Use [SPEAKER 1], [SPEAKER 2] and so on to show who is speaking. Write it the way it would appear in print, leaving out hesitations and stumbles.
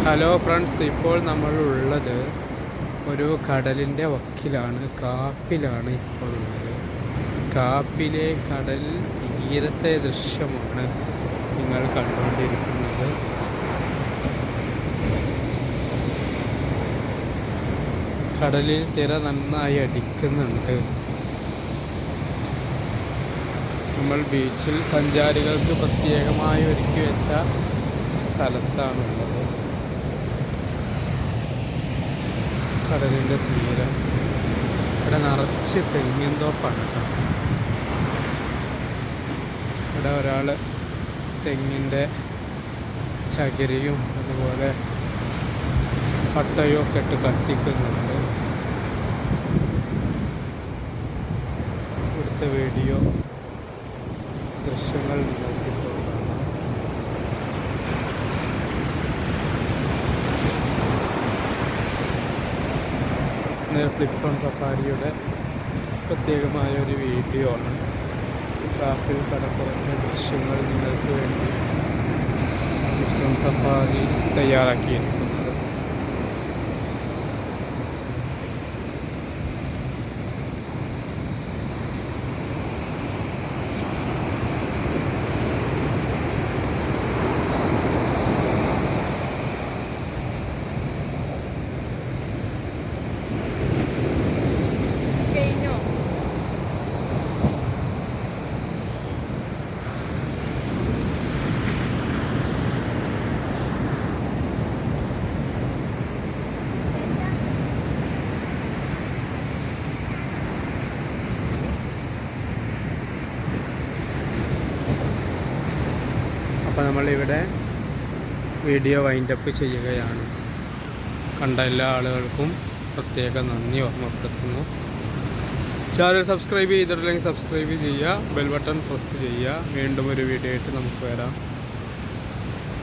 [SPEAKER 1] Hello friends, ഇപ്പോൾ നമ്മളുള്ളത് ഒരു കടലിൻ്റെ വക്കിലാണ്, കാപ്പിലാണ് ഇപ്പോൾ ഉള്ളത്. കാപ്പിലെ കടൽ തീരത്തെ ദൃശ്യമാണ് നിങ്ങൾ കണ്ടുകൊണ്ടിരിക്കുന്നത്. കടലിൽ തിര നന്നായി അടിക്കുന്നുണ്ട്. നമ്മൾ ബീച്ചിൽ സഞ്ചാരികൾക്ക് പ്രത്യേകമായി ഒരുക്കി വെച്ച സ്ഥലത്താണുള്ളത്. കടലിൻ്റെ തീരം, ഇവിടെ നിറച്ച് തെങ്ങിൻ തോപ്പാണ് കേട്ടോ. ഇവിടെ ഒരാൾ തെങ്ങിൻ്റെ ചകിരിയും അതുപോലെ പട്ടയും ഒക്കെ ഇട്ട് കത്തിക്കുന്നുണ്ട്. ഇവിടുത്തെ വീഡിയോ ദൃശ്യങ്ങൾ നോക്കിയിട്ടുള്ളതാണ്. ഫ്ലിപ്സ് ഓൺ സഫാരിയുടെ പ്രത്യേകമായ ഒരു വീഡിയോ ആണ്. കാപ്പിൽ കടപ്പുറത്തെ ദൃശ്യങ്ങൾ നിങ്ങൾക്ക് വേണ്ടി ഫ്ലിപ്സ് ഓൺ സഫാരി തയ്യാറാക്കിയിരിക്കുന്നത്. അപ്പോൾ നമ്മളിവിടെ വീഡിയോ വൈൻഡപ്പ് ചെയ്യുകയാണ്. കണ്ട എല്ലാ ആളുകൾക്കും പ്രത്യേക നന്ദി ഓർമ്മപ്പെടുത്തുന്നു. ചാനൽ സബ്സ്ക്രൈബ് ചെയ്തിട്ടില്ലെങ്കിൽ സബ്സ്ക്രൈബ് ചെയ്യുക, ബെൽ ബട്ടൺ പ്രസ് ചെയ്യുക. വീണ്ടും ഒരു വീഡിയോ ആയിട്ട് നമുക്ക് വരാം.